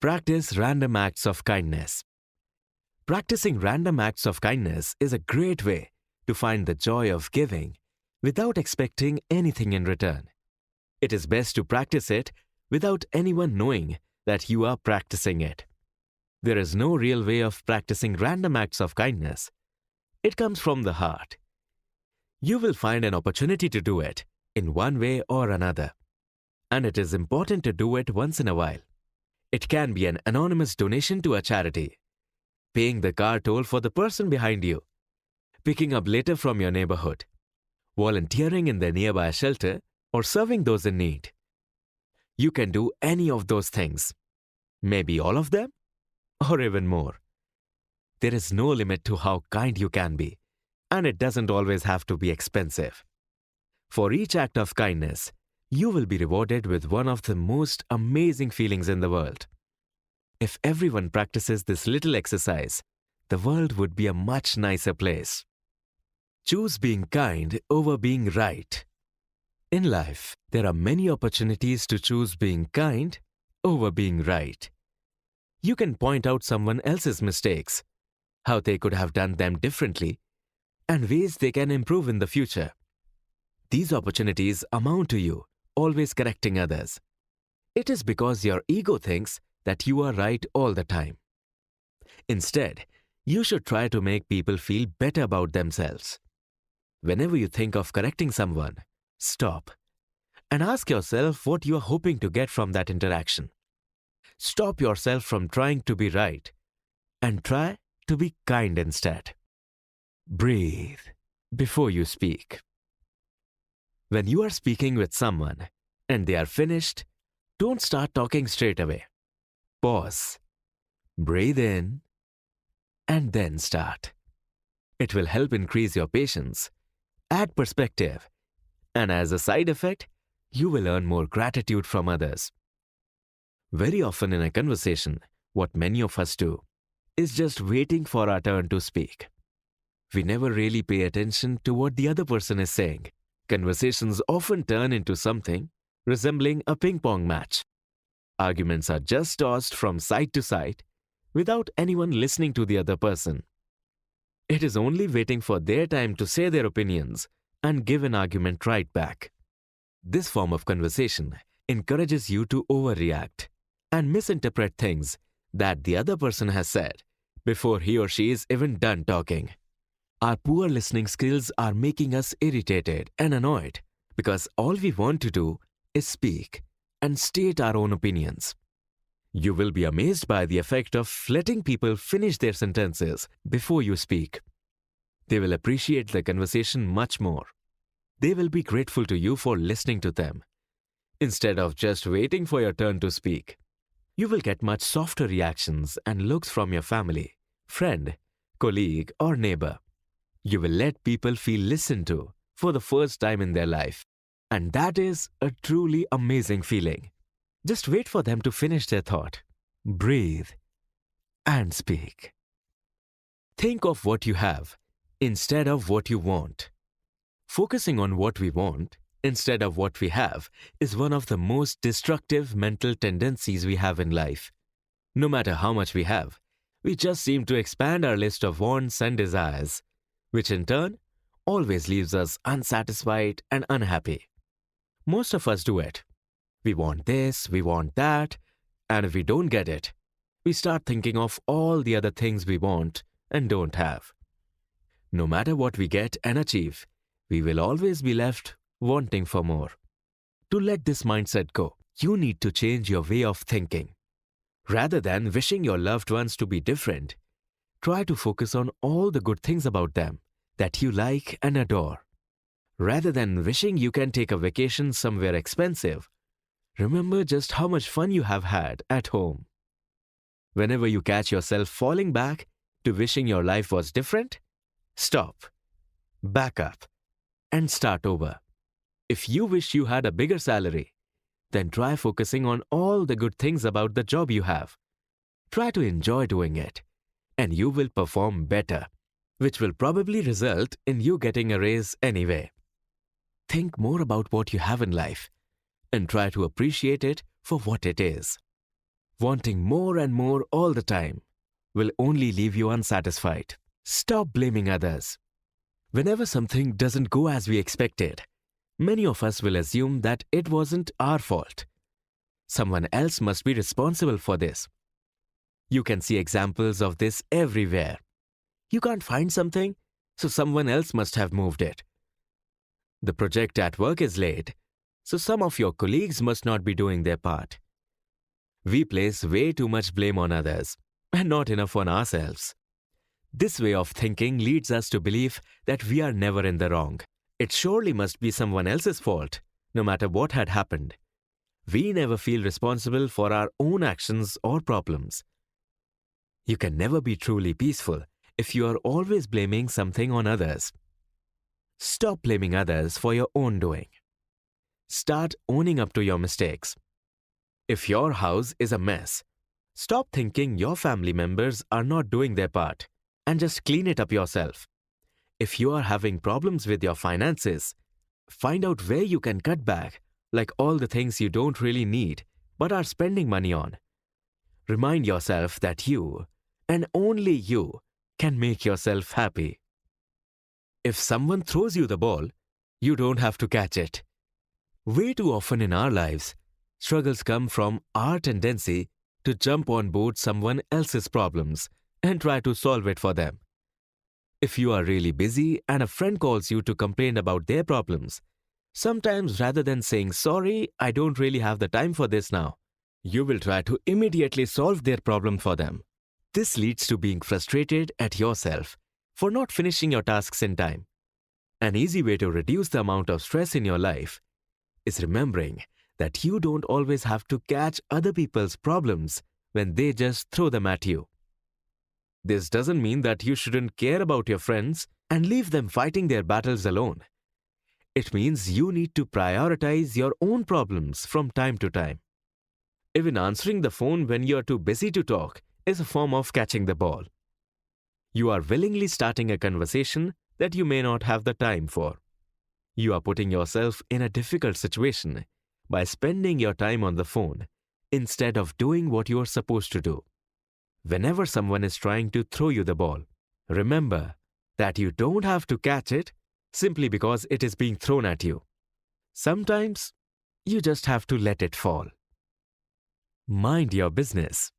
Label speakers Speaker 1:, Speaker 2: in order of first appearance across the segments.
Speaker 1: Practice random acts of kindness. Practicing random acts of kindness is a great way to find the joy of giving without expecting anything in return. It is best to practice it without anyone knowing that you are practicing it. There is no real way of practicing random acts of kindness. It comes from the heart. You will find an opportunity to do it in one way or another. And it is important to do it once in a while. It can be an anonymous donation to a charity, paying the car toll for the person behind you, picking up litter from your neighborhood, volunteering in the nearby shelter, or serving those in need. You can do any of those things, maybe all of them, or even more. There is no limit to how kind you can be, and it doesn't always have to be expensive. For each act of kindness, you will be rewarded with one of the most amazing feelings in the world. If everyone practices this little exercise, the world would be a much nicer place. Choose being kind over being right. In life, there are many opportunities to choose being kind over being right. You can point out someone else's mistakes, how they could have done them differently, and ways they can improve in the future. These opportunities amount to you always correcting others. It is because your ego thinks that you are right all the time. Instead, you should try to make people feel better about themselves. Whenever you think of correcting someone, stop and ask yourself what you are hoping to get from that interaction. Stop yourself from trying to be right and try to be kind instead. Breathe before you speak. When you are speaking with someone and they are finished, don't start talking straight away. Pause, breathe in, and then start. It will help increase your patience, add perspective, and as a side effect, you will earn more gratitude from others. Very often in a conversation, what many of us do is just waiting for our turn to speak. We never really pay attention to what the other person is saying. Conversations often turn into something resembling a ping-pong match. Arguments are just tossed from side to side without anyone listening to the other person. It is only waiting for their time to say their opinions and give an argument right back. This form of conversation encourages you to overreact and misinterpret things that the other person has said before he or she is even done talking. Our poor listening skills are making us irritated and annoyed because all we want to do is speak and state our own opinions. You will be amazed by the effect of letting people finish their sentences before you speak. They will appreciate the conversation much more. They will be grateful to you for listening to them, instead of just waiting for your turn to speak. You will get much softer reactions and looks from your family, friend, colleague, or neighbor. You will let people feel listened to for the first time in their life. And that is a truly amazing feeling. Just wait for them to finish their thought. Breathe and speak. Think of what you have instead of what you want. Focusing on what we want instead of what we have is one of the most destructive mental tendencies we have in life. No matter how much we have, we just seem to expand our list of wants and desires, which in turn always leaves us unsatisfied and unhappy. Most of us do it. We want this, we want that, and if we don't get it, we start thinking of all the other things we want and don't have. No matter what we get and achieve, we will always be left wanting for more. To let this mindset go, you need to change your way of thinking. Rather than wishing your loved ones to be different, try to focus on all the good things about them that you like and adore. Rather than wishing you can take a vacation somewhere expensive, remember just how much fun you have had at home. Whenever you catch yourself falling back to wishing your life was different, stop, back up, and start over. If you wish you had a bigger salary, then try focusing on all the good things about the job you have. Try to enjoy doing it, and you will perform better, which will probably result in you getting a raise anyway. Think more about what you have in life and try to appreciate it for what it is. Wanting more and more all the time will only leave you unsatisfied. Stop blaming others. Whenever something doesn't go as we expected, many of us will assume that it wasn't our fault. Someone else must be responsible for this. You can see examples of this everywhere. You can't find something, so someone else must have moved it. The project at work is late, so some of your colleagues must not be doing their part. We place way too much blame on others and not enough on ourselves. This way of thinking leads us to believe that we are never in the wrong. It surely must be someone else's fault, no matter what had happened. We never feel responsible for our own actions or problems. You can never be truly peaceful if you are always blaming something on others. Stop blaming others for your own doing. Start owning up to your mistakes. If your house is a mess, stop thinking your family members are not doing their part and just clean it up yourself. If you are having problems with your finances, find out where you can cut back, like all the things you don't really need but are spending money on. Remind yourself that you, and only you, can make yourself happy. If someone throws you the ball, you don't have to catch it. Way too often in our lives, struggles come from our tendency to jump on board someone else's problems and try to solve it for them. If you are really busy and a friend calls you to complain about their problems, sometimes rather than saying, "Sorry, I don't really have the time for this now," you will try to immediately solve their problem for them. This leads to being frustrated at yourself for not finishing your tasks in time. An easy way to reduce the amount of stress in your life is remembering that you don't always have to catch other people's problems when they just throw them at you. This doesn't mean that you shouldn't care about your friends and leave them fighting their battles alone. It means you need to prioritize your own problems from time to time. Even answering the phone when you are too busy to talk is a form of catching the ball. You are willingly starting a conversation that you may not have the time for. You are putting yourself in a difficult situation by spending your time on the phone instead of doing what you are supposed to do. Whenever someone is trying to throw you the ball, remember that you don't have to catch it simply because it is being thrown at you. Sometimes you just have to let it fall. Mind your business.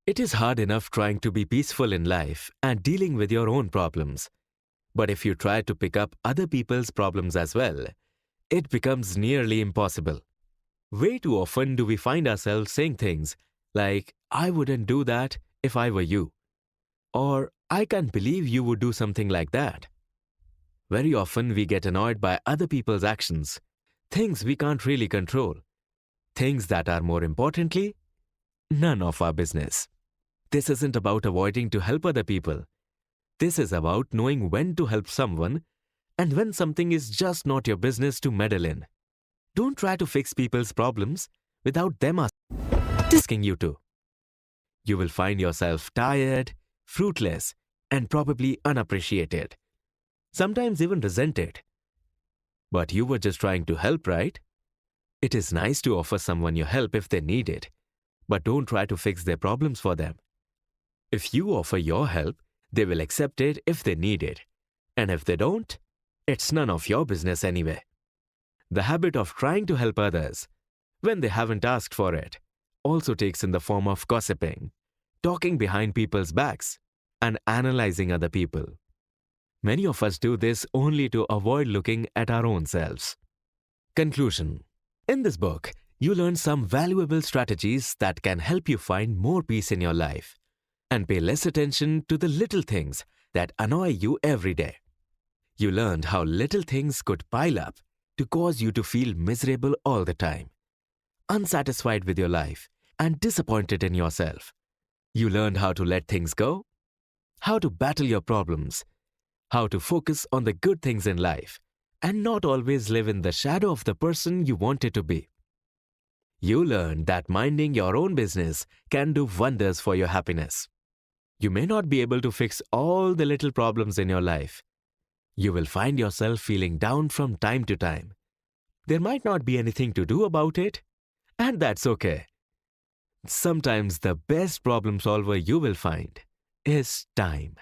Speaker 1: It is hard enough trying to be peaceful in life and dealing with your own problems. But if you try to pick up other people's problems as well, it becomes nearly impossible. Way too often do we find ourselves saying things like, "I wouldn't do that if I were you," or "I can't believe you would do something like that." Very often we get annoyed by other people's actions, things we can't really control, things that are, more importantly, none of our business. This isn't about avoiding to help other people. This is about knowing when to help someone and when something is just not your business to meddle in. Don't try to fix people's problems without them asking you to. You will find yourself tired, fruitless, and probably unappreciated. Sometimes even resented. But you were just trying to help, right? It is nice to offer someone your help if they need it, but don't try to fix their problems for them. If you offer your help, they will accept it if they need it. And if they don't, it's none of your business anyway. The habit of trying to help others when they haven't asked for it also takes in the form of gossiping, talking behind people's backs, and analyzing other people. Many of us do this only to avoid looking at our own selves. Conclusion. In this book, you learn some valuable strategies that can help you find more peace in your life and pay less attention to the little things that annoy you every day. You learned how little things could pile up to cause you to feel miserable all the time, unsatisfied with your life, and disappointed in yourself. You learned how to let things go, how to battle your problems, how to focus on the good things in life, and not always live in the shadow of the person you wanted to be. You learned that minding your own business can do wonders for your happiness. You may not be able to fix all the little problems in your life. You will find yourself feeling down from time to time. There might not be anything to do about it, and that's okay. Sometimes the best problem solver you will find is time.